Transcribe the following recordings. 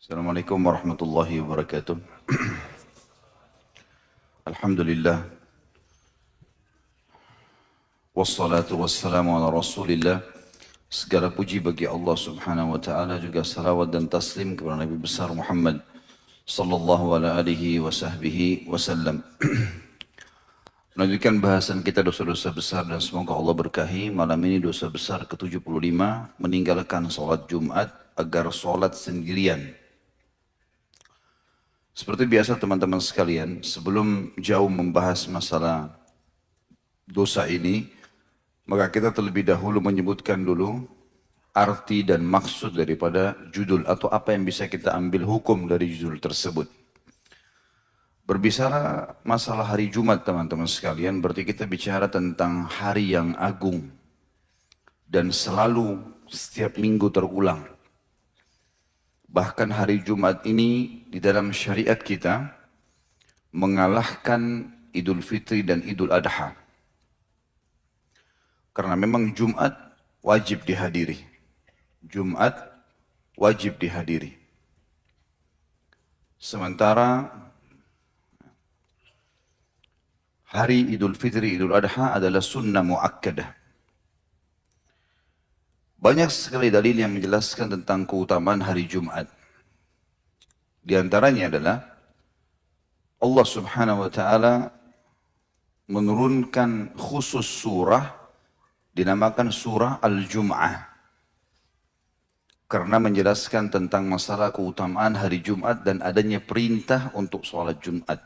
Assalamualaikum warahmatullahi wabarakatuh. Alhamdulillah. Wassalatu wassalamu ala rasulillah. Segala puji bagi Allah subhanahu wa ta'ala, juga salawat dan taslim kepada Nabi besar Muhammad sallallahu ala alihi wa sahbihi wasallam. Melanjutkan bahasan kita dosa-dosa besar dan semoga Allah berkahi. Malam ini dosa besar ke-75, meninggalkan sholat Jumat agar sholat sendirian. Seperti biasa teman-teman sekalian, sebelum jauh membahas masalah dosa ini, maka kita terlebih dahulu menyebutkan dulu arti dan maksud daripada judul atau apa yang bisa kita ambil hukum dari judul tersebut. Berbicara masalah hari Jumat teman-teman sekalian, berarti kita bicara tentang hari yang agung dan selalu setiap minggu terulang. Bahkan hari Jumat ini di dalam syariat kita mengalahkan Idul Fitri dan Idul Adha. Karena memang Jumat wajib dihadiri. Jumat wajib dihadiri. Sementara hari Idul Fitri, Idul Adha adalah sunnah muakkadah. Banyak sekali dalil yang menjelaskan tentang keutamaan hari Jumat. Di antaranya adalah Allah subhanahu wa ta'ala menurunkan khusus surah dinamakan surah Al-Jum'ah. Karena menjelaskan tentang masalah keutamaan hari Jumat dan adanya perintah untuk sholat Jumat.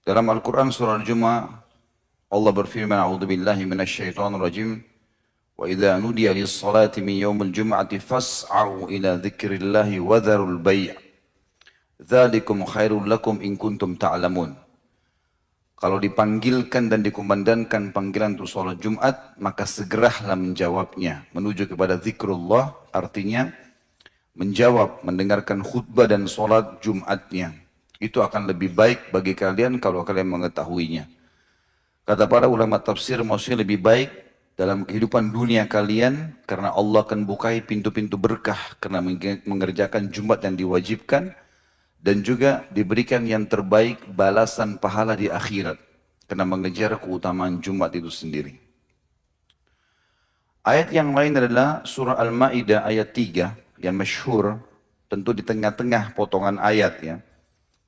Dalam Al-Quran surah Al-Jum'ah Allah berfirman, "A'udzubillahi minasyaitonir rajim. Wa idza nudiya lis-salati min yaumil jum'ati fas'au ila dzikrillahi wa dzarul bai'. Dzalikum khairul lakum in kuntum ta'lamun." Kalau dipanggilkan dan dikumandangkan panggilan untuk sholat Jumat, maka segeralah menjawabnya. Menuju kepada zikrullah, artinya menjawab, mendengarkan khutbah dan sholat Jumatnya. Itu akan lebih baik bagi kalian kalau kalian mengetahuinya. Kata para ulama tafsir, maksudnya lebih baik dalam kehidupan dunia kalian, karena Allah akan bukai pintu-pintu berkah karena mengerjakan Jumat yang diwajibkan, dan juga diberikan yang terbaik balasan pahala di akhirat karena mengejar keutamaan Jumat itu sendiri. Ayat yang lain adalah surah Al-Ma'idah ayat 3 yang masyhur, tentu di tengah-tengah potongan ayat ya.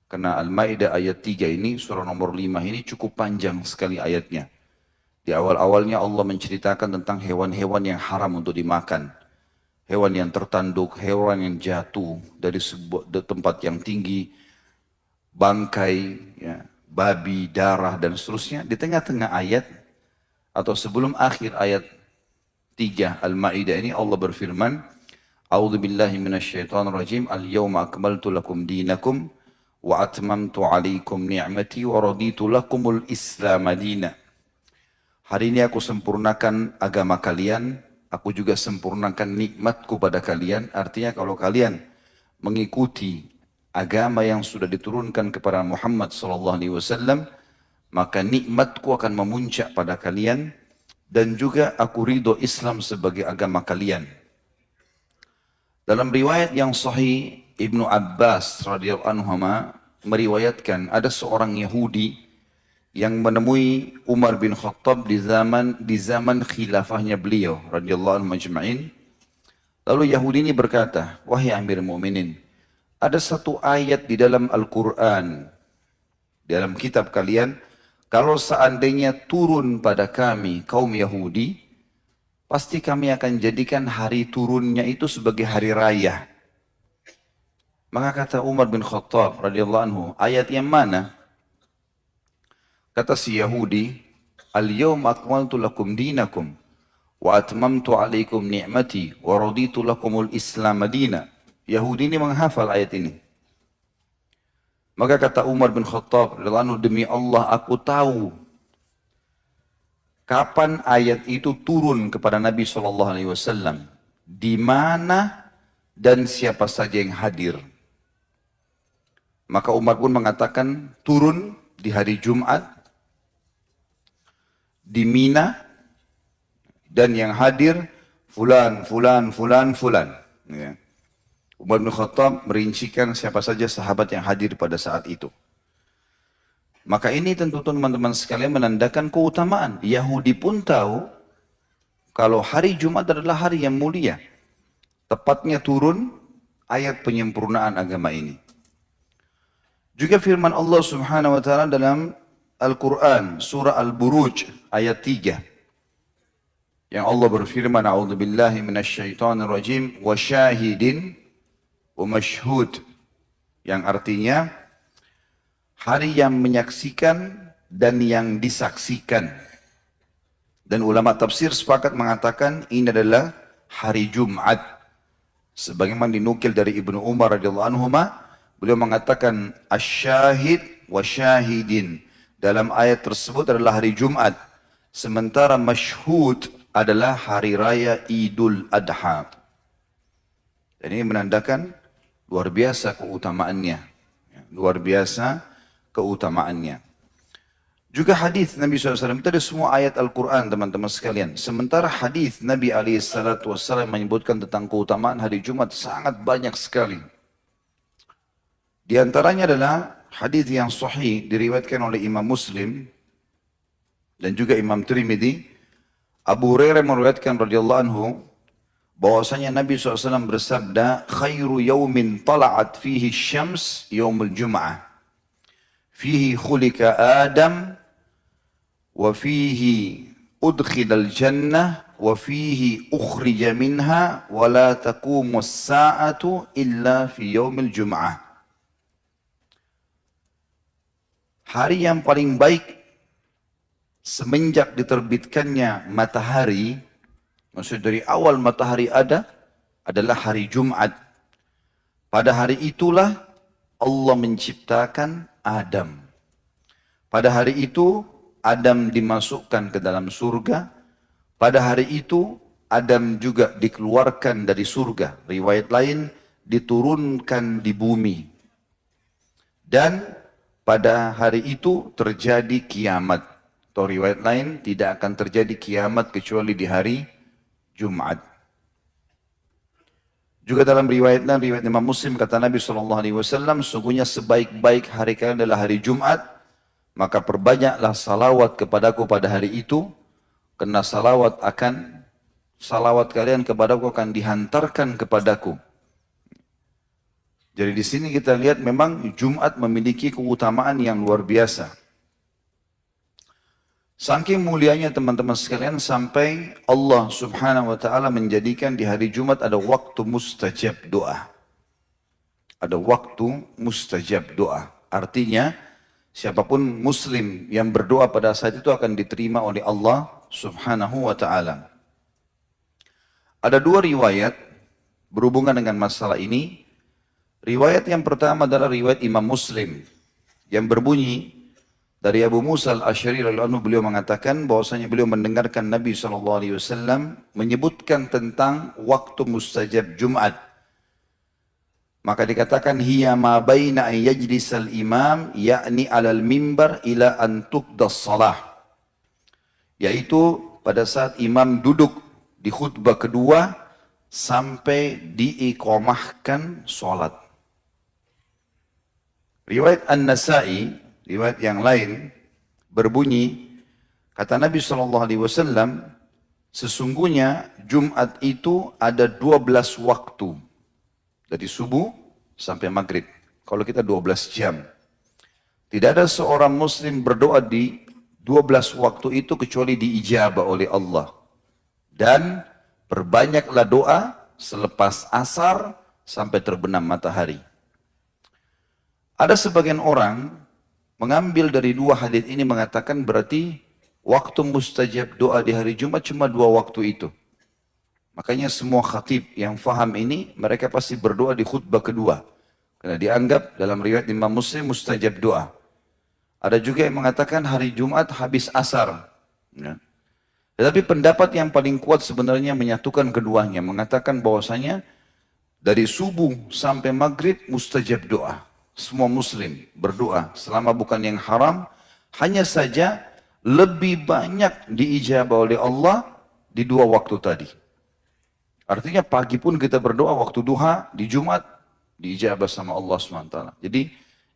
Karena Al-Ma'idah ayat 3 ini, surah nomor 5 ini cukup panjang sekali ayatnya. Di awal-awalnya Allah menceritakan tentang hewan-hewan yang haram untuk dimakan. Hewan yang tertanduk, hewan yang jatuh dari sebuah tempat yang tinggi, bangkai, ya, babi, darah, dan seterusnya. Di tengah-tengah ayat, atau sebelum akhir ayat 3 Al-Ma'idah ini Allah berfirman, "A'udzubillahi minasyaitonirrajim. Al-yawma akmaltu lakum dinakum wa atmamtu alaikum ni'mati wa raditu lakumul Islam madina." Hari ini aku sempurnakan agama kalian, aku juga sempurnakan nikmatku pada kalian. Artinya kalau kalian mengikuti agama yang sudah diturunkan kepada Muhammad SAW, maka nikmatku akan memuncak pada kalian, dan juga aku ridho Islam sebagai agama kalian. Dalam riwayat yang sahih, Ibnu Abbas radhiyallahu anhu meriwayatkan ada seorang Yahudi yang menemui Umar bin Khattab di zaman khilafahnya beliau radhiyallahu anhu majma'in. Lalu Yahudi ini berkata, "Wahai Amir Mu'minin, ada satu ayat di dalam Al-Quran, dalam kitab kalian, kalau seandainya turun pada kami kaum Yahudi, pasti kami akan jadikan hari turunnya itu sebagai hari raya." Maka kata Umar bin Khattab radhiyallahu anhu, ayat yang mana? Kata si Yahudi, "Al-yawma akmaltu lakum dinakum wa atmamtu alaikum ni'mati wa raditu lakumul Islam madina." Yahudi ini menghafal ayat ini. Maka kata Umar bin Khattab radhiyallahu anhu, "Demi Allah aku tahu kapan ayat itu turun kepada Nabi SAW, di mana dan siapa saja yang hadir." Maka Umar pun mengatakan turun di hari Jumat di Mina, dan yang hadir fulan, fulan, fulan, fulan. Ya. Umar bin Khattab merincikan siapa saja sahabat yang hadir pada saat itu. Maka ini tentu teman-teman sekalian menandakan keutamaan. Yahudi pun tahu kalau hari Jumat adalah hari yang mulia. Tepatnya turun ayat penyempurnaan agama ini. Juga firman Allah Subhanahu wa taala dalam Al-Quran surah Al-Buruj ayat 3. Yang Allah berfirman, "A'udzubillahi minasyaitonirrajim wa syahidin wa mashhud." Yang artinya hari yang menyaksikan dan yang disaksikan. Dan ulama tafsir sepakat mengatakan ini adalah hari Jumat. Sebagaimana dinukil dari Ibnu Umar radhiyallahu anhu, beliau mengatakan asyahid wa syahidin. Dalam ayat tersebut adalah hari Jumat. Sementara masyhud adalah hari raya Idul Adha. Dan ini menandakan luar biasa keutamaannya. Luar biasa keutamaannya. Juga hadis Nabi SAW, itu ada semua ayat Al-Quran teman-teman sekalian. Sementara hadis Nabi SAW menyebutkan tentang keutamaan hari Jumat sangat banyak sekali. Di antaranya adalah hadis yang sahih diriwayatkan oleh Imam Muslim dan juga Imam Tirmidzi. Abu Hurairah meriwayatkan radhiyallahu anhu bahwasanya Nabi SAW bersabda, "Khairu yaumin tala'at fihi syams yaumul jum'ah. Fihi khulika Adam wa fihi udkhilal jannah wa fihi ukhrija minha wa la taqumu as-sa'atu illa fi yaumil jum'ah." Hari yang paling baik semenjak diterbitkannya matahari, maksud dari awal matahari ada, adalah hari Jumat. Pada hari itulah Allah menciptakan Adam. Pada hari itu Adam dimasukkan ke dalam surga. Pada hari itu Adam juga dikeluarkan dari surga. Riwayat lain diturunkan di bumi. Dan pada hari itu terjadi kiamat. Atau riwayat lain tidak akan terjadi kiamat kecuali di hari Jumat. Juga dalam riwayat Imam Muslim kata Nabi SAW, sungguhnya sebaik-baik hari kalian adalah hari Jumat, maka perbanyaklah salawat kepadaku pada hari itu, karena salawat kalian kepadaku akan dihantarkan kepadaku. Jadi di sini kita lihat memang Jumat memiliki keutamaan yang luar biasa. Saking mulianya teman-teman sekalian sampai Allah Subhanahu wa taala menjadikan di hari Jumat ada waktu mustajab doa. Ada waktu mustajab doa. Artinya siapapun muslim yang berdoa pada saat itu akan diterima oleh Allah Subhanahu wa taala. Ada dua riwayat berhubungan dengan masalah ini. Riwayat yang pertama adalah riwayat Imam Muslim yang berbunyi dari Abu Musa al-Asy'ari radhiyallahu anhu, beliau mengatakan bahwasanya beliau mendengarkan Nabi SAW menyebutkan tentang waktu mustajab Jumat. Maka dikatakan hiya ma baina an yajlisal imam yakni alal mimbar ila an tuqdas salah. Yaitu pada saat imam duduk di khutbah kedua sampai diiqamahkan salat. Riwayat An-Nasa'i, riwayat yang lain berbunyi, kata Nabi SAW, sesungguhnya Jumat itu ada 12 waktu. Dari subuh sampai maghrib. Kalau kita 12 jam. Tidak ada seorang muslim berdoa di 12 waktu itu kecuali diijabah oleh Allah. Dan perbanyaklah doa selepas asar sampai terbenam matahari. Ada sebagian orang mengambil dari dua hadis ini mengatakan berarti waktu mustajab doa di hari Jumat cuma 2 waktu itu. Makanya semua khatib yang faham ini mereka pasti berdoa di khutbah kedua. Karena dianggap dalam riwayat Imam Muslim mustajab doa. Ada juga yang mengatakan hari Jumat habis asar. Ya. Tetapi pendapat yang paling kuat sebenarnya menyatukan keduanya. Mengatakan bahwasanya dari subuh sampai maghrib mustajab doa. Semua muslim berdoa selama bukan yang haram. Hanya saja lebih banyak diijabah oleh Allah di 2 waktu tadi. Artinya pagi pun kita berdoa waktu duha di Jumat diijabah sama Allah SWT. Jadi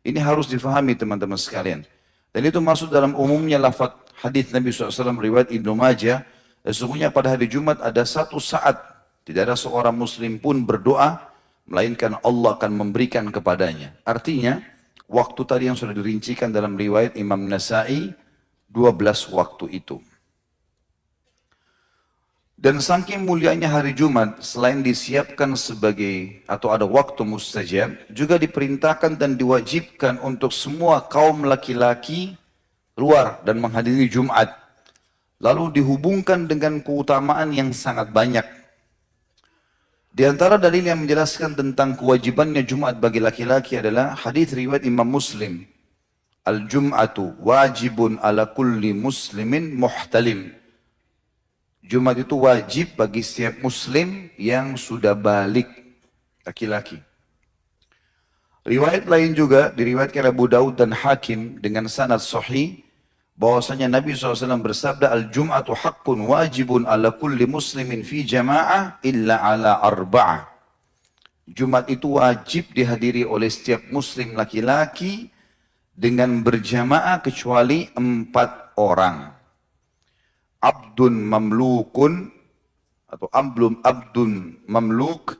ini harus difahami teman-teman sekalian. Dan itu masuk dalam umumnya lafaz hadis Nabi SAW riwayat Ibnu Majah. Sesungguhnya pada hari Jumat ada satu saat tidak ada seorang muslim pun berdoa melainkan Allah akan memberikan kepadanya. Artinya waktu tadi yang sudah dirincikan dalam riwayat Imam Nasai 12 waktu itu. Dan saking mulianya hari Jumat, selain disiapkan sebagai atau ada waktu mustajab, juga diperintahkan dan diwajibkan untuk semua kaum laki-laki keluar dan menghadiri Jumat. Lalu dihubungkan dengan keutamaan yang sangat banyak. Di antara dalil yang menjelaskan tentang kewajibannya Jumat bagi laki-laki adalah hadis riwayat Imam Muslim. Al-Jum'atu wajibun ala kulli muslimin muhtalim. Jumat itu wajib bagi setiap muslim yang sudah balik, laki-laki. Riwayat lain juga diriwayatkan Abu Daud dan Hakim dengan sanad sahih bahwasanya Nabi SAW bersabda, Al-Jum'atu haqqun wajibun ala kulli muslimin fi jama'ah illa ala arba'ah. Jumat itu wajib dihadiri oleh setiap muslim laki-laki dengan berjamaah kecuali 4 orang. Abdun mamlukun atau abdun mamluk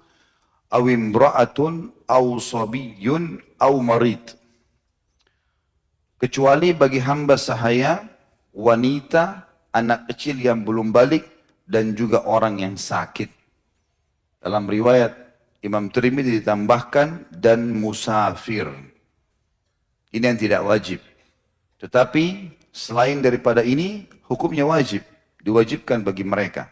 aw imra'atun aw sabiyyun aw marid. Kecuali bagi hamba sahaya, wanita, anak kecil yang belum balik dan juga orang yang sakit. Dalam riwayat Imam Tirmidzi ditambahkan dan musafir. Ini yang tidak wajib. Tetapi selain daripada ini hukumnya wajib. Diwajibkan bagi mereka.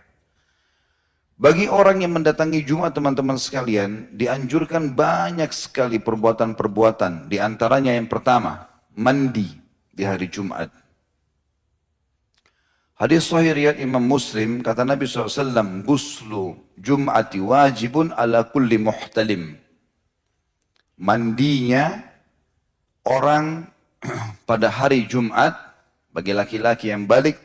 Bagi orang yang mendatangi Jumat teman-teman sekalian, dianjurkan banyak sekali perbuatan-perbuatan. Di antaranya yang pertama, mandi di hari Jumat. Hadis sahih riwayat Imam Muslim, kata Nabi SAW, Guslu Jum'ati wajibun ala kulli muhtalim. Mandinya orang pada hari Jumat, bagi laki-laki yang balik,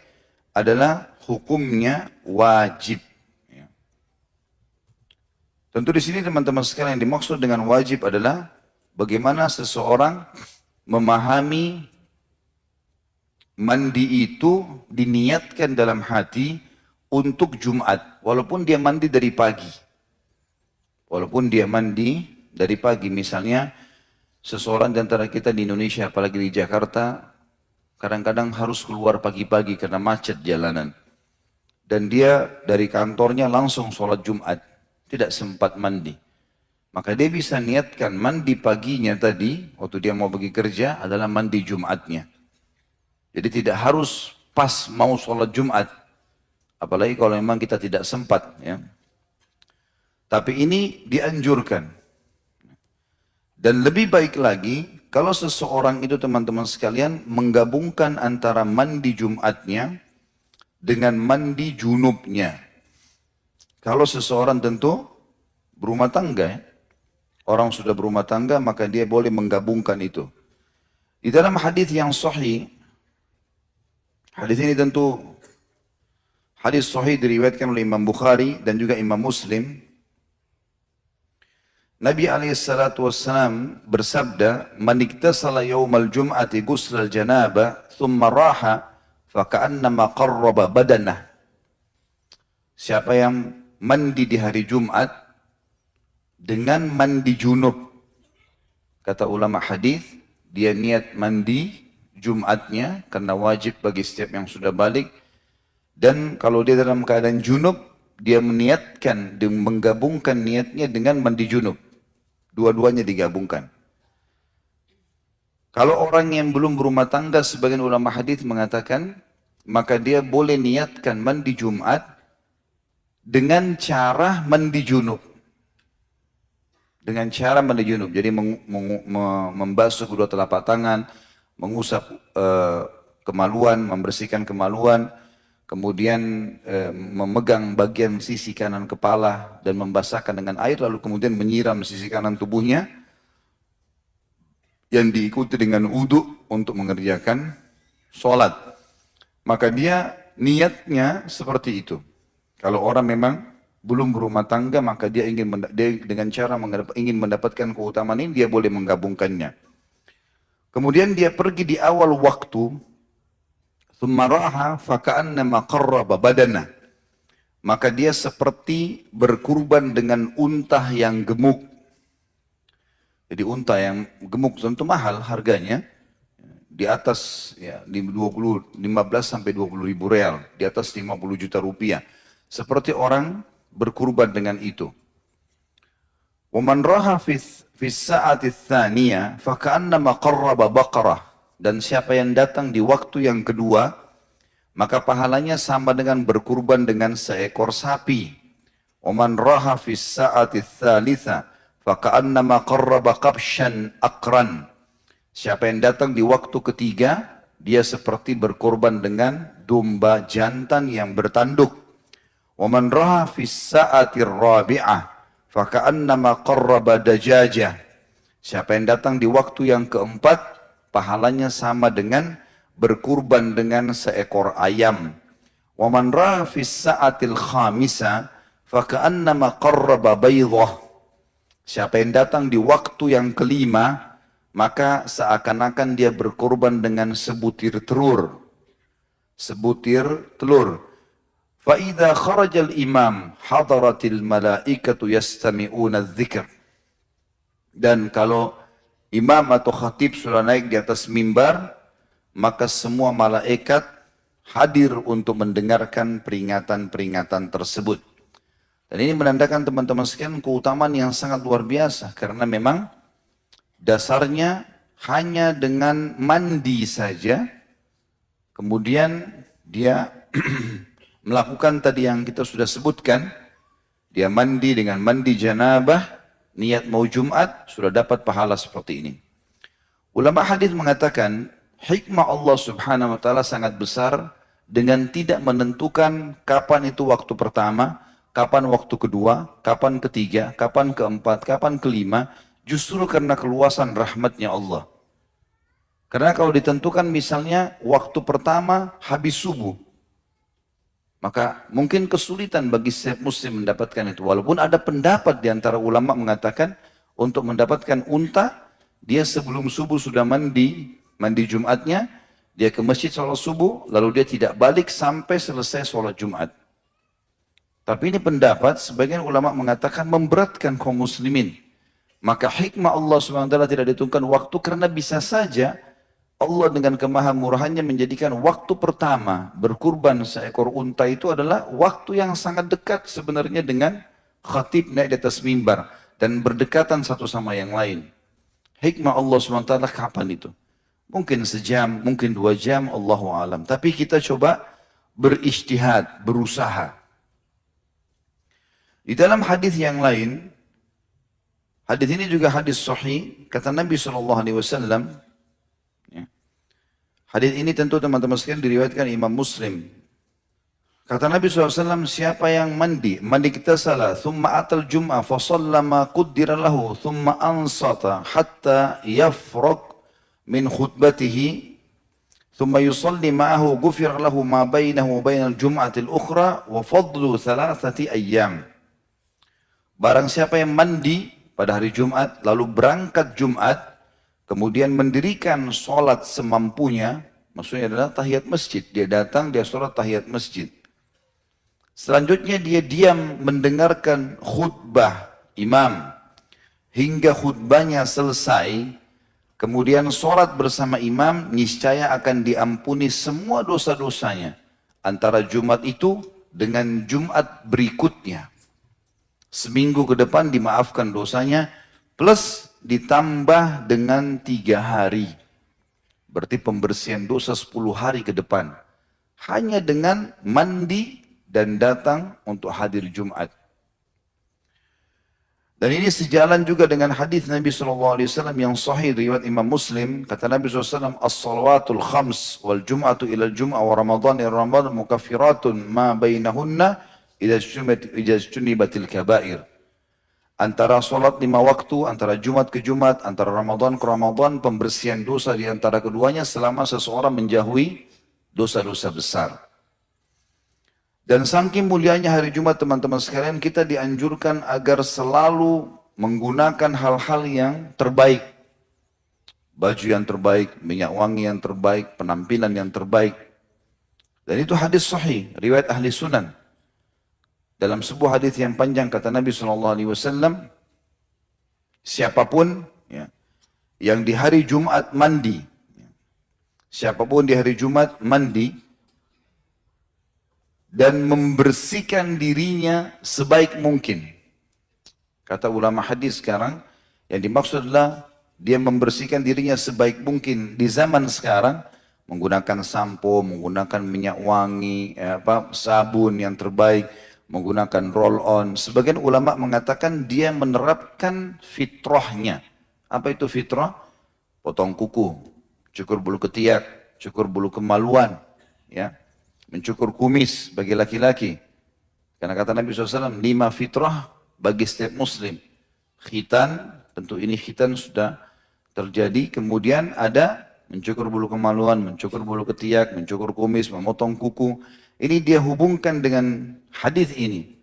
adalah hukumnya wajib. Ya. Tentu di sini teman-teman sekalian yang dimaksud dengan wajib adalah bagaimana seseorang memahami mandi itu diniatkan dalam hati untuk Jumat, walaupun dia mandi dari pagi. Walaupun dia mandi dari pagi, misalnya seseorang di antara kita di Indonesia, apalagi di Jakarta, kadang-kadang harus keluar pagi-pagi karena macet jalanan. Dan dia dari kantornya langsung sholat Jumat, tidak sempat mandi. Maka dia bisa niatkan mandi paginya tadi, waktu dia mau pergi kerja, adalah mandi Jumatnya. Jadi tidak harus pas mau sholat Jumat. Apalagi kalau memang kita tidak sempat. Ya. Tapi ini dianjurkan. Dan lebih baik lagi, kalau seseorang itu teman-teman sekalian menggabungkan antara mandi Jumatnya dengan mandi junubnya. Kalau seseorang tentu berumah tangga, ya, orang sudah berumah tangga, maka dia boleh menggabungkan itu. Di dalam hadis yang sahih, hadis ini tentu hadis sahih diriwayatkan oleh Imam Bukhari dan juga Imam Muslim. Nabi SAW bersabda, Man iktasala yawmal jum'ati guslal janaba, thumma raha, faka'annama qarraba badanah. Siapa yang mandi di hari Jumat dengan mandi junub, kata ulama hadis, dia niat mandi Jumatnya karena wajib bagi setiap yang sudah balik, dan kalau dia dalam keadaan junub, dia meniatkan dan menggabungkan niatnya dengan mandi junub. Dua-duanya digabungkan. Kalau orang yang belum berumah tangga, sebagian ulama hadis mengatakan, maka dia boleh niatkan mandi Jumat dengan cara mandi junub. Dengan cara mandi junub. Jadi membasuh kedua telapak tangan, mengusap kemaluan, membersihkan kemaluan, kemudian memegang bagian sisi kanan kepala dan membasahkan dengan air, lalu kemudian menyiram sisi kanan tubuhnya yang diikuti dengan wudhu untuk mengerjakan sholat. Maka dia niatnya seperti itu. Kalau orang memang belum berumah tangga, maka dia dia dengan cara ingin mendapatkan keutamaan ini, dia boleh menggabungkannya. Kemudian dia pergi di awal waktu, ثُمَّ رَاحَ فَكَأَنَّمَا قَرَّبَ بَدَنَهُ. Maka dia seperti berkurban dengan unta yang gemuk. Jadi unta yang gemuk tentu mahal harganya, di atas ya, 15 sampai 20 ribu real, di atas 50 juta rupiah. Seperti orang berkurban dengan itu. وَمَنْ رَاهَ فِي السَّاعَةِ الثَّانِيَةِ فَكَأَنَّمَا قَرَّبَ بَقَرَةً. Dan siapa yang datang di waktu yang kedua, maka pahalanya sama dengan berkurban dengan seekor sapi. وَمَنْ رَاهَ فِي السَّاعَةِ الثَّالِثَةِ فَكَأَنَّمَا قَرَّبَ قَبْشًا أَقْرًا. Siapa yang datang di waktu ketiga, dia seperti berkorban dengan domba jantan yang bertanduk. وَمَنْ رَاهَ فِي السَّاعَةِ الرَّابِعَةِ فَكَأَنَّمَا قَرَّبَ دَجَاجَةً. Siapa yang datang di waktu yang keempat, pahalanya sama dengan berkurban dengan seekor ayam. وَمَنْ رَاهَ فِي السَّاعَةِ الْخَامِسَةِ فَكَأَنَّمَا قَرَّبَ بَيْضَةً. Siapa yang datang di waktu yang kelima, maka seakan-akan dia berkorban dengan sebutir telur. Sebutir telur. فَإِذَا خَرَجَ الْإِمَامِ حَضَرَتِ الْمَلَائِكَةُ يَسْتَمِعُونَ الذِّكْرِ. Dan kalau imam atau khatib sudah naik di atas mimbar, maka semua malaikat hadir untuk mendengarkan peringatan-peringatan tersebut. Dan ini menandakan teman-teman sekalian keutamaan yang sangat luar biasa, karena memang dasarnya hanya dengan mandi saja, kemudian dia melakukan tadi yang kita sudah sebutkan, dia mandi dengan mandi janabah, niat mau Jumat, sudah dapat pahala seperti ini. Ulama hadis mengatakan, hikmah Allah subhanahu wa ta'ala sangat besar dengan tidak menentukan kapan itu waktu pertama, kapan waktu kedua, kapan ketiga, kapan keempat, kapan kelima, justru karena keluasan rahmatnya Allah. Karena kalau ditentukan misalnya waktu pertama habis subuh, maka mungkin kesulitan bagi setiap muslim mendapatkan itu. Walaupun ada pendapat di antara ulama mengatakan untuk mendapatkan unta, dia sebelum subuh sudah mandi Jumatnya, dia ke masjid sholat subuh, lalu dia tidak balik sampai selesai sholat Jumat. Tapi ini pendapat, sebagian ulama mengatakan memberatkan kaum muslimin. Maka hikmah Allah SWT tidak ditentukan waktu, karena bisa saja Allah dengan kemahamurahannya menjadikan waktu pertama berkurban seekor unta itu adalah waktu yang sangat dekat sebenarnya dengan khatib naik di atas mimbar, dan berdekatan satu sama yang lain. Hikmah Allah SWT kapan itu? Mungkin sejam, mungkin 2 jam, Allahu alam. Tapi kita coba berijtihad, berusaha. Di dalam hadis yang lain, hadis ini juga hadis sahih, kata Nabi SAW, ya, hadis ini tentu teman-teman sekalian diriwayatkan Imam Muslim. Kata Nabi SAW, siapa yang mandi kita salah, thumma atal jum'ah fasallama quddira lahu, thumma ansata hatta yafraq min khutbatihi, thumma yusalli ma'ahu ghufira lahu ma bainahu wa bainal jum'ati al-ukhra wa fadlu 3 ayyam. Barang siapa yang mandi pada hari Jumat, lalu berangkat Jumat, kemudian mendirikan sholat semampunya, maksudnya adalah tahiyat masjid. Dia datang, dia sholat tahiyat masjid. Selanjutnya dia diam mendengarkan khutbah imam hingga khutbahnya selesai, kemudian sholat bersama imam, niscaya akan diampuni semua dosa-dosanya antara Jumat itu dengan Jumat berikutnya. Seminggu ke depan dimaafkan dosanya, plus ditambah dengan 3 hari. Berarti pembersihan dosa 10 hari ke depan. Hanya dengan mandi dan datang untuk hadir Jumat. Dan ini sejalan juga dengan hadis Nabi SAW yang sahih riwayat Imam Muslim. Kata Nabi SAW, as-salawatul khams wal jum'atu ilal jum'ah wa ramadhan ila ramadhan mukaffiratun ma bainahunna idza jtunibatil kabair. Antara sholat 5 waktu, antara Jumat ke Jumat, antara Ramadan ke Ramadan, pembersihan dosa di antara keduanya selama seseorang menjauhi dosa-dosa besar. Dan saking mulianya hari Jumat teman-teman sekalian, kita dianjurkan agar selalu menggunakan hal-hal yang terbaik. Baju yang terbaik, minyak wangi yang terbaik, penampilan yang terbaik. Dan itu hadis sahih, riwayat ahli sunan. Dalam sebuah hadis yang panjang kata Nabi SAW, siapapun ya, yang di hari Jumat mandi, siapapun di hari Jumat mandi dan membersihkan dirinya sebaik mungkin. Kata ulama hadis sekarang, yang dimaksud adalah dia membersihkan dirinya sebaik mungkin di zaman sekarang, menggunakan sampo, menggunakan minyak wangi, sabun yang terbaik, menggunakan roll on. Sebagian ulama mengatakan dia menerapkan fitrahnya. Apa itu fitrah? Potong kuku, cukur bulu ketiak, cukur bulu kemaluan, ya, mencukur kumis bagi laki-laki. Karena kata Nabi SAW, 5 fitrah bagi setiap muslim. Khitan, tentu ini khitan sudah terjadi. Kemudian ada mencukur bulu kemaluan, mencukur bulu ketiak, mencukur kumis, memotong kuku. Ini dia hubungkan dengan hadis ini.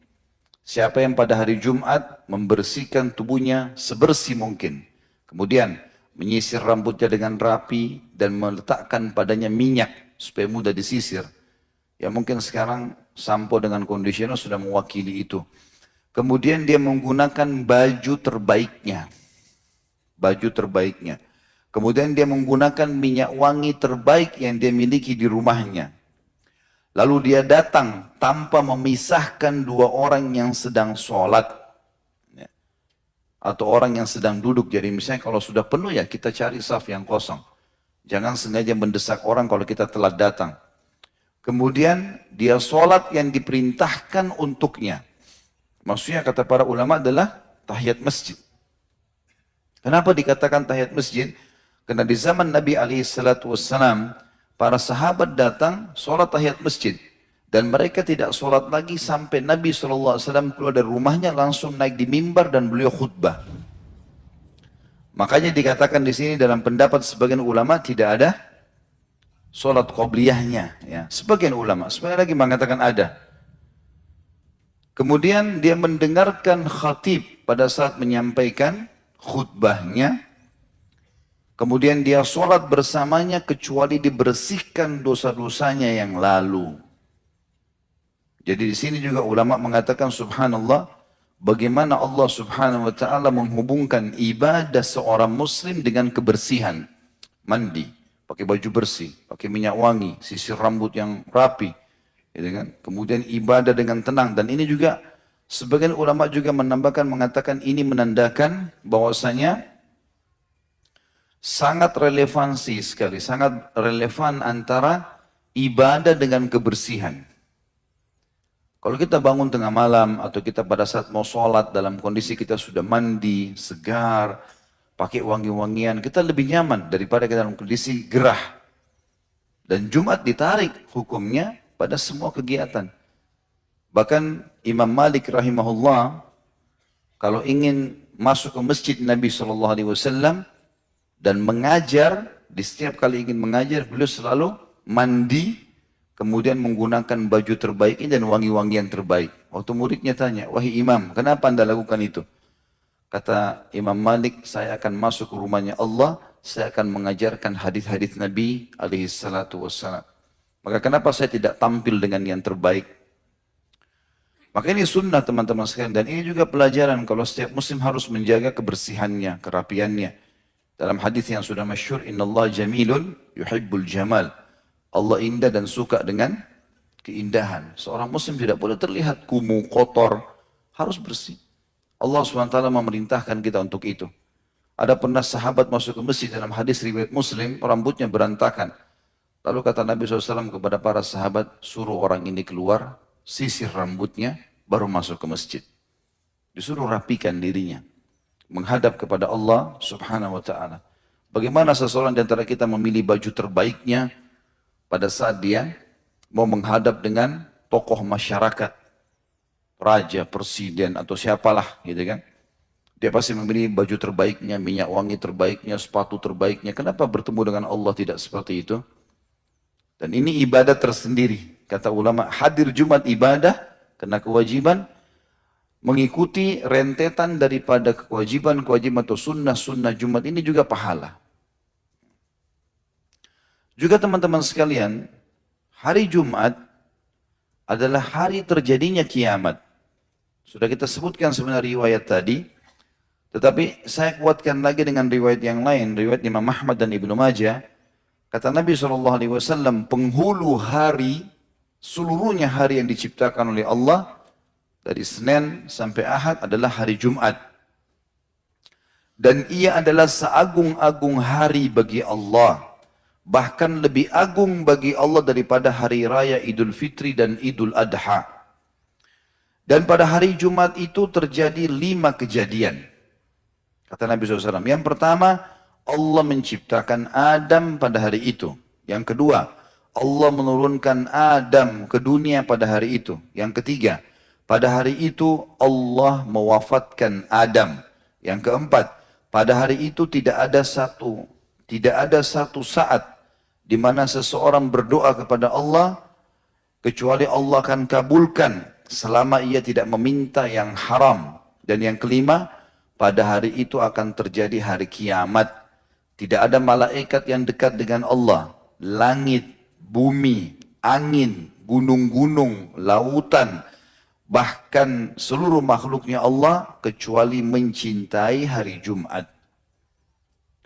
Siapa yang pada hari Jumat membersihkan tubuhnya sebersih mungkin. Kemudian menyisir rambutnya dengan rapi dan meletakkan padanya minyak supaya mudah disisir. Ya mungkin sekarang sampo dengan conditioner sudah mewakili itu. Kemudian dia menggunakan baju terbaiknya. Baju terbaiknya. Kemudian dia menggunakan minyak wangi terbaik yang dia miliki di rumahnya. Lalu dia datang tanpa memisahkan 2 orang yang sedang sholat. Atau orang yang sedang duduk. Jadi misalnya kalau sudah penuh ya kita cari saf yang kosong. Jangan sengaja mendesak orang kalau kita telat datang. Kemudian dia sholat yang diperintahkan untuknya. Maksudnya kata para ulama adalah tahiyat masjid. Kenapa dikatakan tahiyat masjid? Karena di zaman Nabi SAW, para sahabat datang sholat tahiyat masjid. Dan mereka tidak sholat lagi sampai Nabi SAW keluar dari rumahnya langsung naik di mimbar dan beliau khutbah. Makanya dikatakan di sini dalam pendapat sebagian ulama tidak ada sholat qobliyahnya. Ya. Sebagian ulama, sebagian lagi mengatakan ada. Kemudian dia mendengarkan khatib pada saat menyampaikan khutbahnya. Kemudian dia sholat bersamanya kecuali dibersihkan dosa-dosanya yang lalu. Jadi di sini juga ulama mengatakan subhanallah, bagaimana Allah subhanahu wa ta'ala menghubungkan ibadah seorang muslim dengan kebersihan. Mandi, pakai baju bersih, pakai minyak wangi, sisir rambut yang rapi. Gitu kan? Kemudian ibadah dengan tenang. Dan ini juga sebagian ulama juga menambahkan mengatakan ini menandakan bahwasanya sangat relevansi sekali, sangat relevan antara ibadah dengan kebersihan. Kalau kita bangun tengah malam atau kita pada saat mau sholat dalam kondisi kita sudah mandi, segar, pakai wangi-wangian, kita lebih nyaman daripada kita dalam kondisi gerah. Dan Jumat ditarik hukumnya pada semua kegiatan. Bahkan Imam Malik rahimahullah kalau ingin masuk ke masjid Nabi SAW dan mengajar, di setiap kali ingin mengajar beliau selalu mandi, kemudian menggunakan baju terbaik dan wangi-wangian terbaik. Waktu muridnya tanya, wahai imam, kenapa anda lakukan itu? Kata Imam Malik, saya akan masuk ke rumahnya Allah, saya akan mengajarkan hadis-hadis Nabi SAW. Maka kenapa saya tidak tampil dengan yang terbaik? Maka ini sunnah teman-teman sekalian. Dan ini juga pelajaran kalau setiap muslim harus menjaga kebersihannya, kerapiannya. Dalam hadis yang sudah masyhur, innallaha jamilun yuhibbul jamal. Allah indah dan suka dengan keindahan. Seorang muslim tidak boleh terlihat kumuh, kotor. Harus bersih. Allah SWT memerintahkan kita untuk itu. Ada pernah sahabat masuk ke masjid dalam hadis riwayat Muslim, rambutnya berantakan. Lalu kata Nabi SAW kepada para sahabat, suruh orang ini keluar, sisir rambutnya, baru masuk ke masjid. Disuruh rapikan dirinya, menghadap kepada Allah Subhanahu wa ta'ala. Bagaimana seseorang di antara kita memilih baju terbaiknya pada saat dia mau menghadap dengan tokoh masyarakat, raja, presiden, atau siapalah, gitu kan. Dia pasti memilih baju terbaiknya, minyak wangi terbaiknya, sepatu terbaiknya. Kenapa bertemu dengan Allah tidak seperti itu? Dan ini ibadah tersendiri. Kata ulama, hadir Jumat ibadah, karena kewajiban, mengikuti rentetan daripada kewajiban-kewajiban atau sunnah-sunnah Jumat ini juga pahala. Juga teman-teman sekalian, hari Jumat adalah hari terjadinya kiamat. Sudah kita sebutkan sebenarnya riwayat tadi, tetapi saya kuatkan lagi dengan riwayat yang lain, riwayat Imam Ahmad dan Ibnu Majah. Kata Nabi SAW, penghulu hari, seluruhnya hari yang diciptakan oleh Allah, dari Senin sampai Ahad adalah hari Jumat. Dan ia adalah seagung-agung hari bagi Allah. Bahkan lebih agung bagi Allah daripada hari raya Idul Fitri dan Idul Adha. Dan pada hari Jumat itu terjadi 5 kejadian. Kata Nabi SAW, yang pertama, Allah menciptakan Adam pada hari itu. Yang kedua, Allah menurunkan Adam ke dunia pada hari itu. Yang ketiga, pada hari itu Allah mewafatkan Adam. Yang keempat, pada hari itu tidak ada satu saat di mana seseorang berdoa kepada Allah kecuali Allah akan kabulkan selama ia tidak meminta yang haram. Dan yang kelima, pada hari itu akan terjadi hari kiamat. Tidak ada malaikat yang dekat dengan Allah. Langit, bumi, angin, gunung-gunung, lautan, bahkan seluruh makhluknya Allah kecuali mencintai hari Jumat.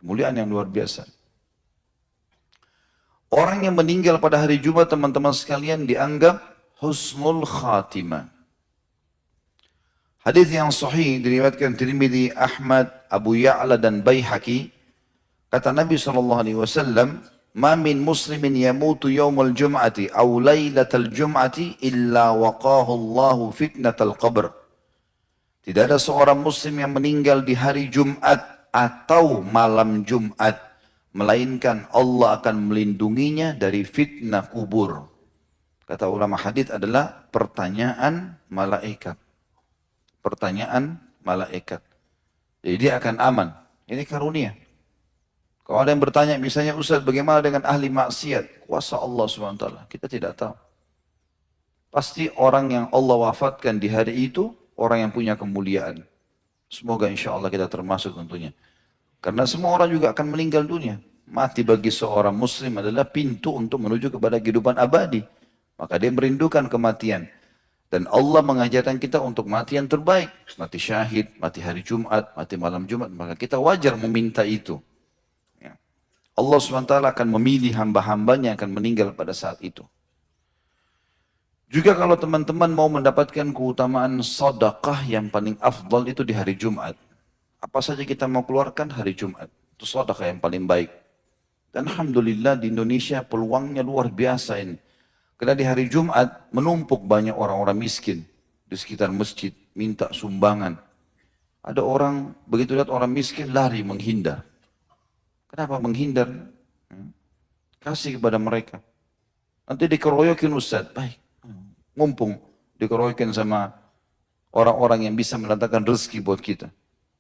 Kemuliaan yang luar biasa. Orang yang meninggal pada hari Jumat, teman-teman sekalian, dianggap husnul khatimah. Hadis yang sahih diriwayatkan Tirmidzi, Ahmad, Abu Ya'la dan Baihaqi. Kata Nabi SAW, "Ma min muslimin yamutu yawmal jum'ati aw lailatal jum'ati illa waqahu Allahu fitnatal qabr." Tidak ada seorang muslim yang meninggal di hari Jumat atau malam Jumat, melainkan Allah akan melindunginya dari fitnah kubur. Kata ulama hadis adalah pertanyaan malaikat. Pertanyaan malaikat. Jadi dia akan aman. Ini karunia. Kalau ada yang bertanya, misalnya, Ustaz, bagaimana dengan ahli maksiat? Kuasa Allah SWT. Kita tidak tahu. Pasti orang yang Allah wafatkan di hari itu, orang yang punya kemuliaan. Semoga insya Allah kita termasuk tentunya. Karena semua orang juga akan meninggal dunia. Mati bagi seorang muslim adalah pintu untuk menuju kepada kehidupan abadi. Maka dia merindukan kematian. Dan Allah mengajarkan kita untuk mati yang terbaik. Mati syahid, mati hari Jumat, mati malam Jumat. Maka kita wajar meminta itu. Ya. Allah SWT akan memilih hamba-hambanya yang akan meninggal pada saat itu. Juga kalau teman-teman mau mendapatkan keutamaan sedekah yang paling afdal itu di hari Jumat. Apa saja kita mau keluarkan hari Jumat. Itu sedekah yang paling baik. Dan Alhamdulillah di Indonesia peluangnya luar biasa ini. Karena di hari Jumat menumpuk banyak orang-orang miskin di sekitar masjid, minta sumbangan. Ada orang, begitu lihat orang miskin lari menghindar. Kenapa menghindar? Kasih kepada mereka. Nanti dikeroyokin Ustaz, baik. Mumpung dikeroyokin sama orang-orang yang bisa mendatangkan rezeki buat kita.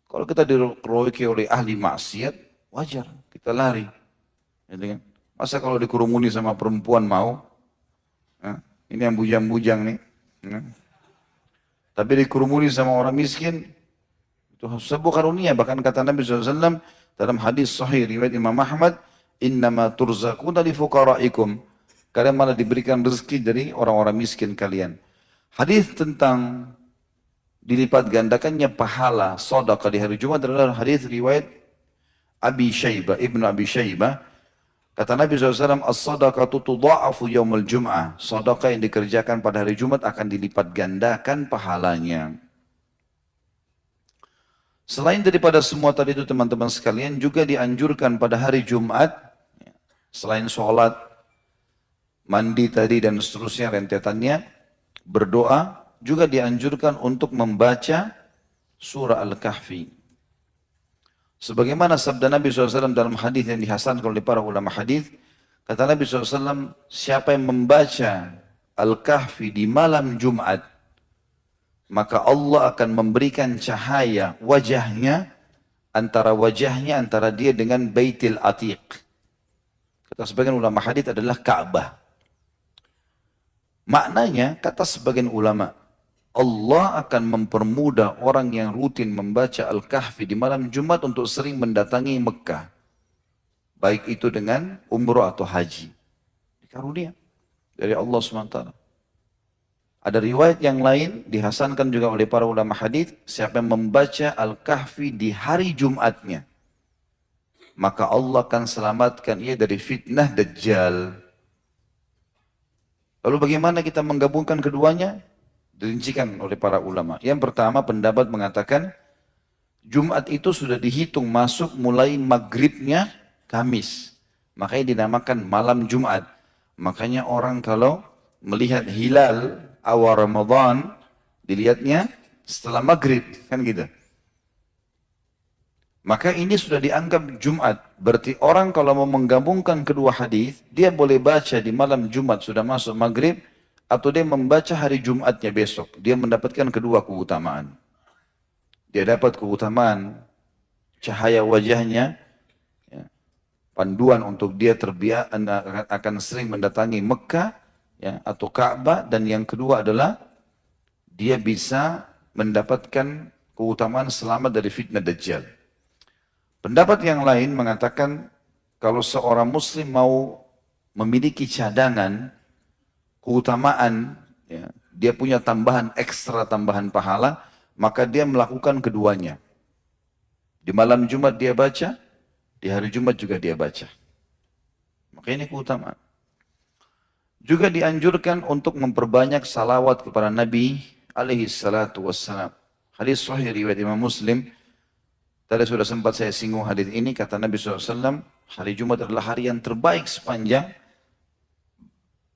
Kalau kita dikeroyoki oleh ahli maksiat, wajar, kita lari. Masa kalau dikerumuni sama perempuan mau? Nah, ini yang bujang-bujang nih. Nah. Tapi dikerumuni sama orang miskin, itu sebuah karunia. Bahkan kata Nabi SAW dalam hadis sahih riwayat Imam Ahmad, "Innama turzaquna li fuqara'ikum." Kalian malah diberikan rezeki dari orang-orang miskin kalian. Hadis tentang dilipat gandakannya pahala sedekah di hari Jumat adalah hadis riwayat Abi Syaibah, Ibnu Abi Syaibah. Kata Nabi SAW, "As-sadaqatu tudha'afu yaumul jum'ah." Sedekah yang dikerjakan pada hari Jumat akan dilipat gandakan pahalanya. Selain daripada semua tadi itu teman-teman sekalian, juga dianjurkan pada hari Jumat, selain sholat, mandi tadi dan seterusnya rentetannya, berdoa, juga dianjurkan untuk membaca surah Al-Kahfi. Sebagaimana sabda Nabi SAW dalam hadis yang dihasankan oleh para ulama hadis, kata Nabi SAW, siapa yang membaca Al-Kahfi di malam Jumat, maka Allah akan memberikan cahaya antara dia dengan Baitul Atiq. Kata sebagian ulama hadis adalah Ka'bah. Maknanya, kata sebagian ulama, Allah akan mempermudah orang yang rutin membaca Al-Kahfi di malam Jumat untuk sering mendatangi Mekah. Baik itu dengan umroh atau haji. Karunia dari Allah SWT. Ada riwayat yang lain, dihasankan juga oleh para ulama hadis, siapa yang membaca Al-Kahfi di hari Jumatnya, maka Allah akan selamatkan ia dari fitnah Dajjal. Lalu bagaimana kita menggabungkan keduanya? Dirincikan oleh para ulama. Yang pertama, pendapat mengatakan Jumat itu sudah dihitung masuk mulai maghribnya Kamis. Makanya dinamakan malam Jumat. Makanya orang kalau melihat hilal awal Ramadan, dilihatnya setelah maghrib, kan gitu. Maka ini sudah dianggap Jumat. Berarti orang kalau mau menggabungkan kedua hadis, dia boleh baca di malam Jumat sudah masuk maghrib, atau dia membaca hari Jumatnya besok. Dia mendapatkan kedua keutamaan. Dia dapat keutamaan cahaya wajahnya, ya, panduan untuk dia terbiasa akan sering mendatangi Mekah, ya, atau Ka'bah, dan yang kedua adalah dia bisa mendapatkan keutamaan selamat dari fitnah Dajjal. Pendapat yang lain mengatakan kalau seorang muslim mau memiliki cadangan keutamaan, ya, dia punya tambahan ekstra tambahan pahala, maka dia melakukan keduanya. Di malam Jumat dia baca, di hari Jumat juga dia baca. Maka ini keutamaan. Juga dianjurkan untuk memperbanyak salawat kepada Nabi alaihi salatu wassalam. Hadis sahih riwayat Imam Muslim. Tadi sudah sempat saya singgung hadis ini, kata Nabi SAW, hari Jumat adalah hari yang terbaik sepanjang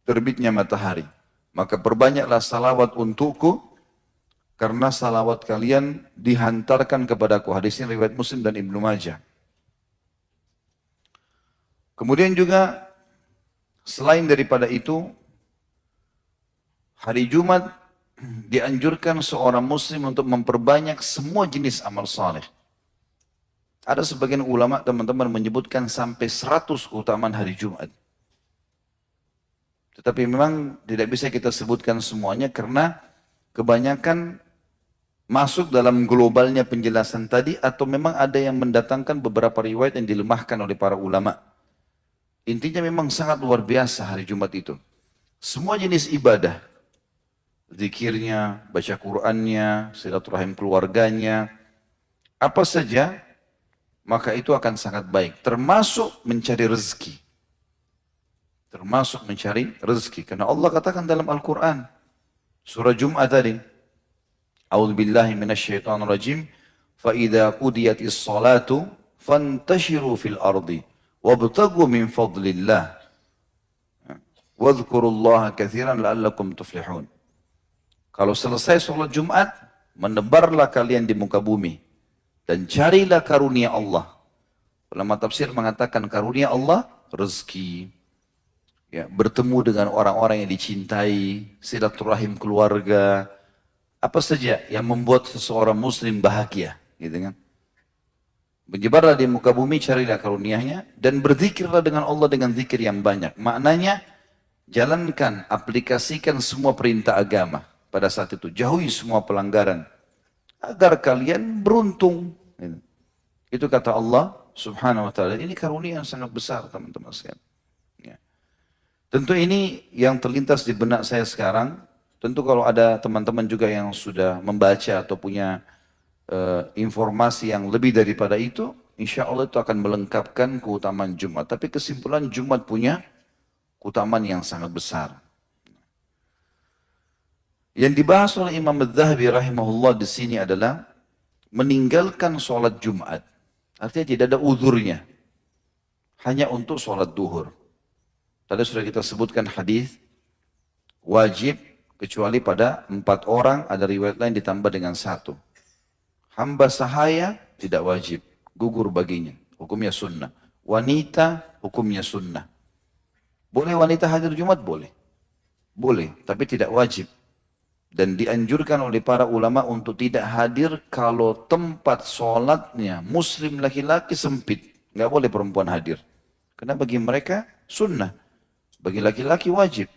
terbitnya matahari. Maka perbanyaklah salawat untukku, karena salawat kalian dihantarkan kepadaku. Hadis ini riwayat Muslim dan Ibnu Majah. Kemudian juga, selain daripada itu, hari Jumat dianjurkan seorang muslim untuk memperbanyak semua jenis amal saleh. Ada sebagian ulama teman-teman menyebutkan sampai 100 keutamaan hari Jumat. Tetapi memang tidak bisa kita sebutkan semuanya karena kebanyakan masuk dalam globalnya penjelasan tadi, atau memang ada yang mendatangkan beberapa riwayat yang dilemahkan oleh para ulama. Intinya memang sangat luar biasa hari Jumat itu. Semua jenis ibadah, zikirnya, baca Qur'annya, silaturahim keluarganya, apa saja, maka itu akan sangat baik. Termasuk mencari rezeki. Termasuk mencari rezeki. Karena Allah katakan dalam Al-Quran, surah Jum'ah tadi, A'udzubillahi minasyaitonirrajim, فَإِذَا قُدِيَتِ الصَّلَاةُ فَانْتَشِرُوا فِي الْأَرْضِ وَابْتَغُوا مِنْ فَضْلِ اللَّهِ وَاذْكُرُوا اللَّهَ كَثِيرًا لَعَلَّكُمْ تُفْلِحُونَ. Kalau selesai sholat Jumat, menebarlah kalian di muka bumi dan carilah karunia Allah. Ulama tafsir mengatakan karunia Allah, rezeki, ya, bertemu dengan orang-orang yang dicintai, silaturahim keluarga, apa saja yang membuat seseorang muslim bahagia, gitu kan. Menyebarlah di muka bumi, carilah karunianya, dan berzikirlah dengan Allah dengan zikir yang banyak. Maknanya, jalankan, aplikasikan semua perintah agama pada saat itu. Jauhi semua pelanggaran, agar kalian beruntung. Itu kata Allah subhanahu wa ta'ala. Ini karunia yang sangat besar, teman-teman sekalian. Ya. Tentu ini yang terlintas di benak saya sekarang. Tentu kalau ada teman-teman juga yang sudah membaca atau punya informasi yang lebih daripada itu, insya Allah itu akan melengkapkan keutamaan Jumat. Tapi kesimpulan, Jumat punya keutamaan yang sangat besar. Yang dibahas oleh Imam Az-Zahabi rahimahullah di sini adalah meninggalkan sholat Jumat. Artinya tidak ada uzurnya, hanya untuk sholat duhur. Tadi sudah kita sebutkan hadis wajib kecuali pada 4 orang, ada riwayat lain ditambah dengan 1. Hamba sahaya tidak wajib, gugur baginya, hukumnya sunnah. Wanita hukumnya sunnah. Boleh wanita hadir Jumat? Boleh. Boleh, tapi tidak wajib. Dan dianjurkan oleh para ulama untuk tidak hadir kalau tempat sholatnya muslim laki-laki sempit. Nggak boleh perempuan hadir. Karena bagi mereka sunnah. Bagi laki-laki wajib.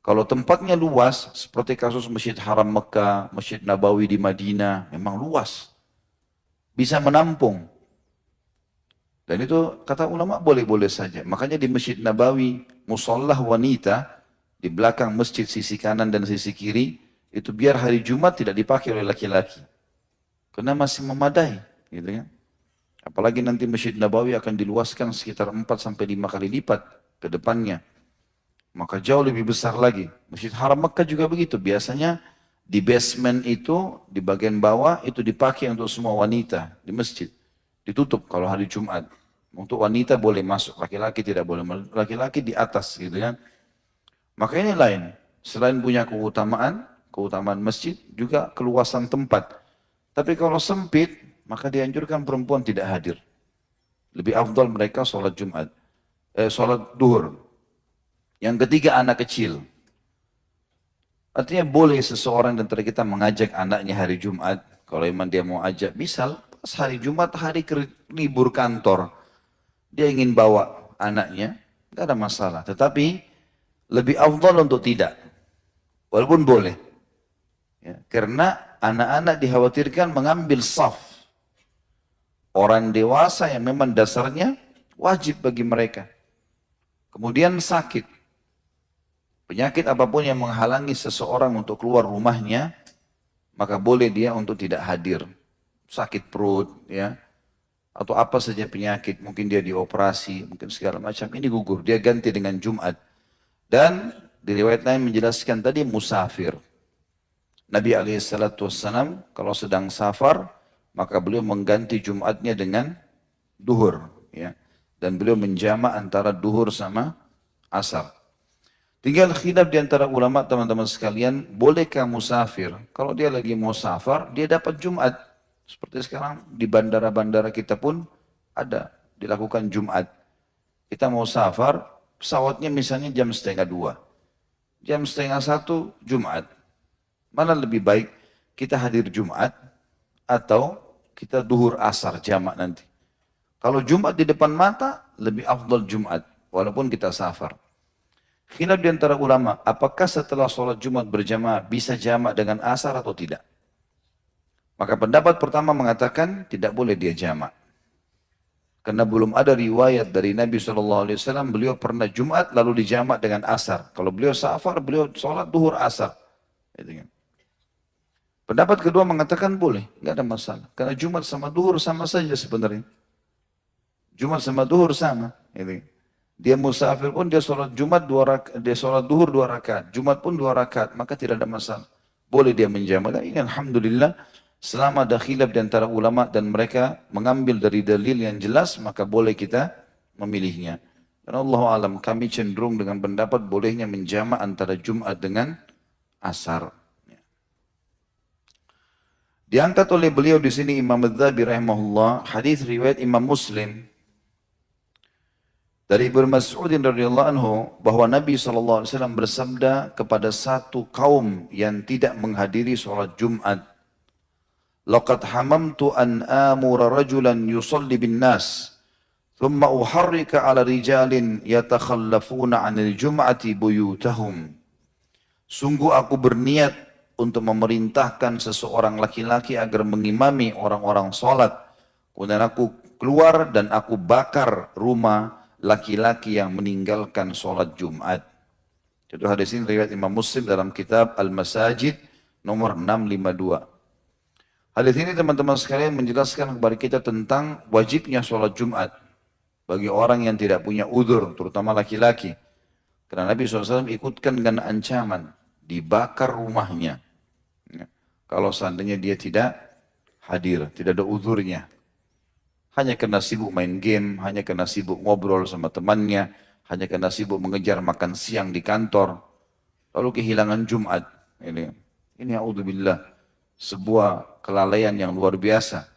Kalau tempatnya luas, seperti kasus Masjid Haram Mekah, Masjid Nabawi di Madinah, memang luas. Bisa menampung. Dan itu kata ulama boleh-boleh saja. Makanya di Masjid Nabawi, musallah wanita, di belakang masjid sisi kanan dan sisi kiri, itu biar hari Jumat tidak dipakai oleh laki-laki. Karena masih memadai. Gitu kan. Apalagi nanti Masjid Nabawi akan diluaskan sekitar 4 sampai 5 kali lipat ke depannya. Maka jauh lebih besar lagi. Masjid Haram Mekah juga begitu. Biasanya di basement itu, di bagian bawah, itu dipakai untuk semua wanita di masjid. Ditutup kalau hari Jumat. Untuk wanita boleh masuk, laki-laki tidak boleh. Laki-laki di atas gitu kan. Maka ini lain. Selain punya keutamaan, keutamaan masjid, juga keluasan tempat. Tapi kalau sempit, maka dianjurkan perempuan tidak hadir. Lebih afdal mereka sholat Jumat. Sholat duhur. Yang ketiga anak kecil. Artinya boleh seseorang di antara kita mengajak anaknya hari Jumat. Kalau memang dia mau ajak, misal pas hari Jumat, hari libur kantor. Dia ingin bawa anaknya, tidak ada masalah. Tetapi lebih afdal untuk tidak. Walaupun boleh. Ya, karena anak-anak dikhawatirkan mengambil saf. Orang dewasa yang memang dasarnya wajib bagi mereka. Kemudian sakit. Penyakit apapun yang menghalangi seseorang untuk keluar rumahnya, maka boleh dia untuk tidak hadir. Sakit perut, ya, atau apa saja penyakit, mungkin dia dioperasi, mungkin segala macam, ini gugur. Dia ganti dengan Jumat. Dan di riwayat lain menjelaskan tadi musafir. Nabi SAW kalau sedang safar, maka beliau mengganti Jumatnya dengan duhur. Ya. Dan beliau menjamak antara duhur sama asar. Tinggal khilaf di antara ulama teman-teman sekalian, bolehkah musafir? Kalau dia lagi mau safar, dia dapat Jumat. Seperti sekarang di bandara-bandara kita pun ada dilakukan Jumat. Kita mau safar, pesawatnya misalnya jam setengah 2. Jam setengah 1 Jumat. Mana lebih baik kita hadir Jumat atau kita duhur asar jamak nanti. Kalau Jumat di depan mata, lebih afdal Jumat. Walaupun kita safar. Khilaf di antara ulama, apakah setelah sholat Jumat berjamaah bisa jamak dengan asar atau tidak? Maka pendapat pertama mengatakan tidak boleh dia jamak. Karena belum ada riwayat dari Nabi SAW, beliau pernah Jumat lalu dijamak dengan asar. Kalau beliau safar, beliau sholat duhur asar. Pendapat kedua mengatakan boleh, nggak ada masalah. Karena Jumat sama duhur sama saja sebenarnya. Jumat sama duhur sama. Dia musafir pun dia sholat Jumat 2 rakaat, dia sholat duhur 2 rakaat, Jumat pun 2 rakaat, maka tidak ada masalah. Boleh dia menjamak. Dan ini alhamdulillah, selama ada khilaf di antara ulama dan mereka mengambil dari dalil yang jelas, maka boleh kita memilihnya. Dan Allah alam, kami cenderung dengan pendapat bolehnya menjamak antara Jumat dengan asar. Diangkat oleh beliau di sini Imam Adz-Dzahabi rahimahullah, hadis riwayat Imam Muslim dari Ibnu Mas'ud radhiyallahu anhu bahwa Nabi SAW bersabda kepada satu kaum yang tidak menghadiri sholat Jumat, "Laqad hamamtu an amura rajulan yusalli bin nas, thumma uharrika ala rijalin yatakhallafuna 'anil jum'ati buyutahum." Sungguh aku berniat untuk memerintahkan seseorang laki-laki agar mengimami orang-orang sholat. Kemudian aku keluar dan aku bakar rumah laki-laki yang meninggalkan sholat Jumat. Itu hadis ini riwayat Imam Muslim dalam kitab Al-Masajid nomor 652. Hadis ini teman-teman sekalian menjelaskan kepada kita tentang wajibnya sholat Jumat bagi orang yang tidak punya udzur, terutama laki-laki. Karena Nabi SAW ikutkan dengan ancaman, dibakar rumahnya. Kalau seandainya dia tidak hadir, tidak ada udzurnya. Hanya karena sibuk main game, hanya karena sibuk ngobrol sama temannya, hanya karena sibuk mengejar makan siang di kantor, lalu kehilangan Jumat. Ini a'udzubillah, sebuah kelalaian yang luar biasa.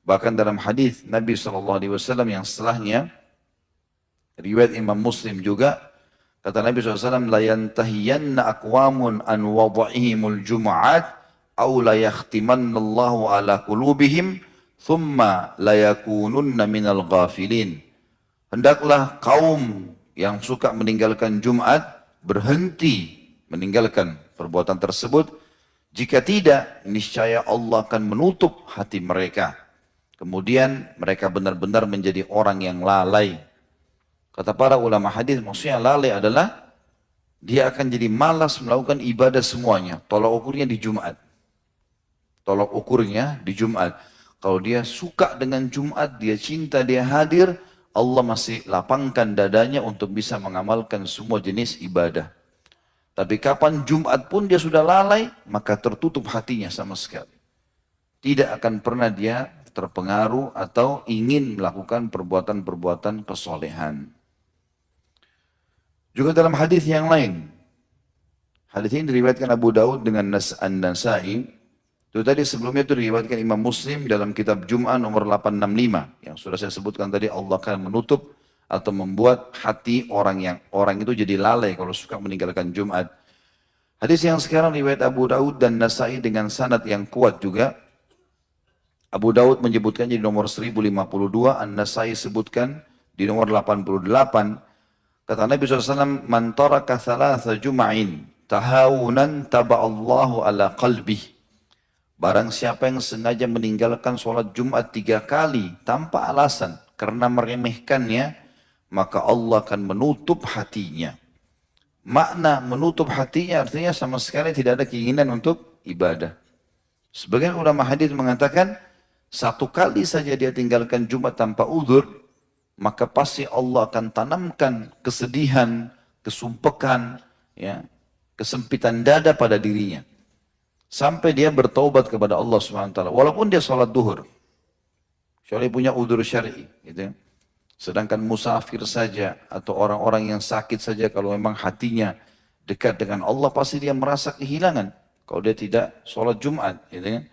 Bahkan dalam hadis Nabi SAW yang setelahnya, riwayat Imam Muslim juga, kata Nabi SAW, "La yantahiyanna aqwamun an wada'ihimul jum'at, aw la yakhtimanna Allahu ala qulubihim, thumma la yakununna minal ghafilin." Hendaklah kaum yang suka meninggalkan Jumat berhenti meninggalkan perbuatan tersebut. Jika tidak, niscaya Allah akan menutup hati mereka. Kemudian mereka benar-benar menjadi orang yang lalai. Kata para ulama hadis, maksudnya lalai adalah dia akan jadi malas melakukan ibadah semuanya. Tolak ukurnya di Jumat. Tolak ukurnya di Jumat. Kalau dia suka dengan Jumat, dia cinta, dia hadir, Allah masih lapangkan dadanya untuk bisa mengamalkan semua jenis ibadah. Tapi kapan Jumat pun dia sudah lalai, maka tertutup hatinya sama sekali. Tidak akan pernah dia terpengaruh atau ingin melakukan perbuatan-perbuatan kesolehan. Juga dalam hadis yang lain, hadis ini diriwayatkan Abu Daud dengan An-Nasai. Itu tadi sebelumnya itu diriwayatkan Imam Muslim dalam kitab Jum'ah nomor 865 yang sudah saya sebutkan tadi. Allah akan menutup atau membuat hati orang itu jadi lalai kalau suka meninggalkan Jumat. Hadis yang sekarang riwayat Abu Daud dan Nasai dengan sanad yang kuat juga. Abu Daud menyebutkannya di nomor 1052, An-Nasai sebutkan di nomor 88. Kata Nabi SAW, "Man taraka thalatha jum'in tahawunan taba'allahu ala qalbih." Barang siapa yang sengaja meninggalkan sholat Jumat 3 kali tanpa alasan karena meremehkannya, maka Allah akan menutup hatinya. Makna menutup hatinya artinya sama sekali tidak ada keinginan untuk ibadah. Sebagian ulama hadis mengatakan, 1 kali saja dia tinggalkan Jumat tanpa uzur, maka pasti Allah akan tanamkan kesedihan, kesumpekan, ya, kesempitan dada pada dirinya. Sampai dia bertaubat kepada Allah SWT. Walaupun dia sholat duhur. Kecuali punya udzur syar'i. Gitu. Sedangkan musafir saja atau orang-orang yang sakit saja kalau memang hatinya dekat dengan Allah pasti dia merasa kehilangan. Kalau dia tidak sholat Jumat. Gitu.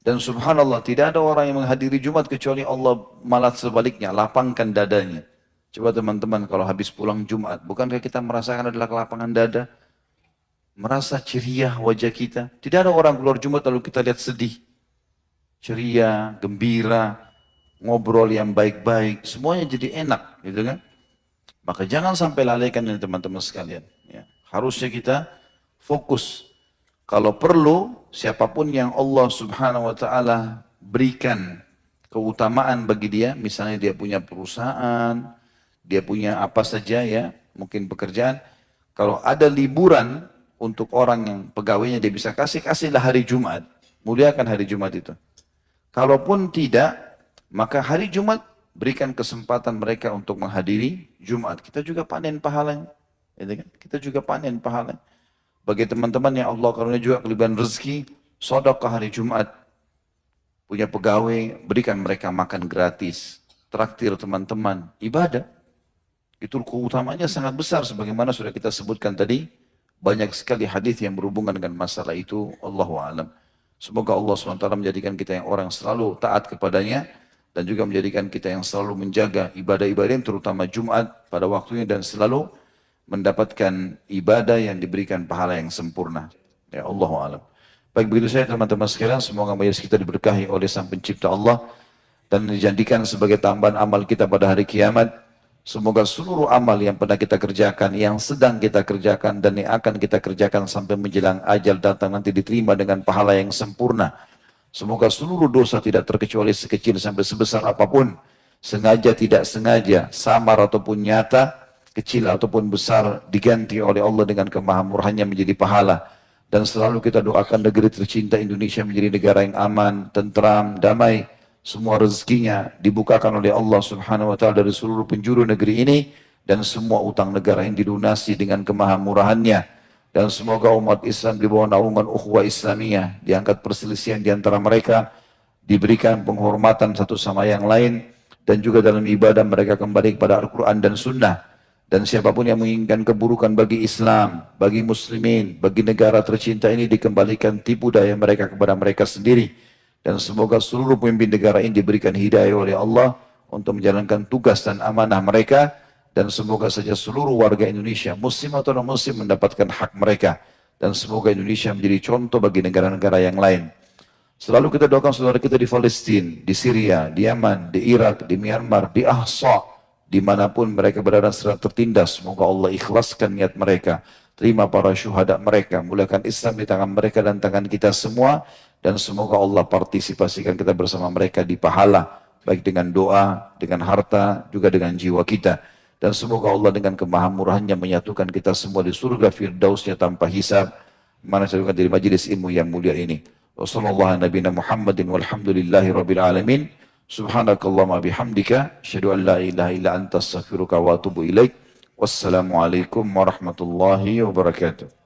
Dan subhanallah tidak ada orang yang menghadiri Jumat kecuali Allah malah sebaliknya, lapangkan dadanya. Coba teman-teman kalau habis pulang Jumat, bukankah kita merasakan adalah kelapangan dada? Merasa ceria wajah kita. Tidak ada orang keluar Jumat lalu kita lihat sedih. Ceria, gembira, ngobrol yang baik-baik, semuanya jadi enak, gitu kan? Maka jangan sampai lalaikan ini teman-teman sekalian. Ya. Harusnya kita fokus. Kalau perlu, siapapun yang Allah Subhanahu wa Ta'ala berikan keutamaan bagi dia, misalnya dia punya perusahaan, dia punya apa saja ya, mungkin pekerjaan. Kalau ada liburan untuk orang yang pegawainya dia bisa kasihlah hari Jumat, muliakan hari Jumat itu. Kalaupun tidak, maka hari Jumat berikan kesempatan mereka untuk menghadiri Jumat. Kita juga panen pahalanya. Kita juga panen pahalanya. Bagi teman-teman yang Allah karunia juga kelebihan rezeki, sedekah hari Jumat. Punya pegawai, berikan mereka makan gratis. Traktir teman-teman, ibadah. Itu keutamanya sangat besar sebagaimana sudah kita sebutkan tadi. Banyak sekali hadis yang berhubungan dengan masalah itu. Allahu a'lam. Semoga Allah SWT menjadikan kita yang orang selalu taat kepadanya dan juga menjadikan kita yang selalu menjaga ibadah-ibadah terutama Jumat pada waktunya dan selalu mendapatkan ibadah yang diberikan pahala yang sempurna. Ya Allahu a'lam. Baik begitu saya teman-teman sekalian, semoga majelis kita diberkahi oleh Sang Pencipta Allah dan dijadikan sebagai tambahan amal kita pada hari kiamat. Semoga seluruh amal yang pernah kita kerjakan, yang sedang kita kerjakan dan yang akan kita kerjakan sampai menjelang ajal datang nanti diterima dengan pahala yang sempurna. Semoga seluruh dosa tidak terkecuali sekecil sampai sebesar apapun, sengaja tidak sengaja, samar ataupun nyata, kecil ataupun besar, diganti oleh Allah dengan kemahamurahannya menjadi pahala. Dan selalu kita doakan negeri tercinta Indonesia menjadi negara yang aman, tentram, damai. Semua rezekinya dibukakan oleh Allah Subhanahu wa Ta'ala dari seluruh penjuru negeri ini. Dan semua utang negara yang dilunasi dengan kemahamurahannya. Dan semoga umat Islam di bawah naungan ukhuwah Islamiyah, diangkat perselisihan di antara mereka, diberikan penghormatan satu sama yang lain, dan juga dalam ibadah mereka kembali kepada Al-Quran dan Sunnah. Dan siapapun yang menginginkan keburukan bagi Islam, bagi muslimin, bagi negara tercinta ini, dikembalikan tipu daya mereka kepada mereka sendiri. Dan semoga seluruh pemimpin negara ini diberikan hidayah oleh Allah untuk menjalankan tugas dan amanah mereka. Dan semoga saja seluruh warga Indonesia, muslim atau non-muslim, mendapatkan hak mereka. Dan semoga Indonesia menjadi contoh bagi negara-negara yang lain. Selalu kita doakan saudara kita di Palestina, di Syria, di Yaman, di Irak, di Myanmar, di Ahsa, dimanapun mereka berada sedang tertindas. Semoga Allah ikhlaskan niat mereka. terima para syuhada mereka, muliakan Islam di tangan mereka dan tangan kita semua, dan semoga Allah partisipasikan kita bersama mereka di pahala, baik dengan doa, dengan harta, juga dengan jiwa kita. Dan semoga Allah dengan kemahamurahannya menyatukan kita semua di surga firdausnya tanpa hisab, mana saya di majelis ilmu yang mulia ini. Wassalamualaikum warahmatullahi walhamdulillahi rabbil alamin. Subhanakallahumma bihamdika asyhadu an la ilaha illa anta astaghfiruka wa atubu ilaik. Wassalamualaikum warahmatullahi wabarakatuh.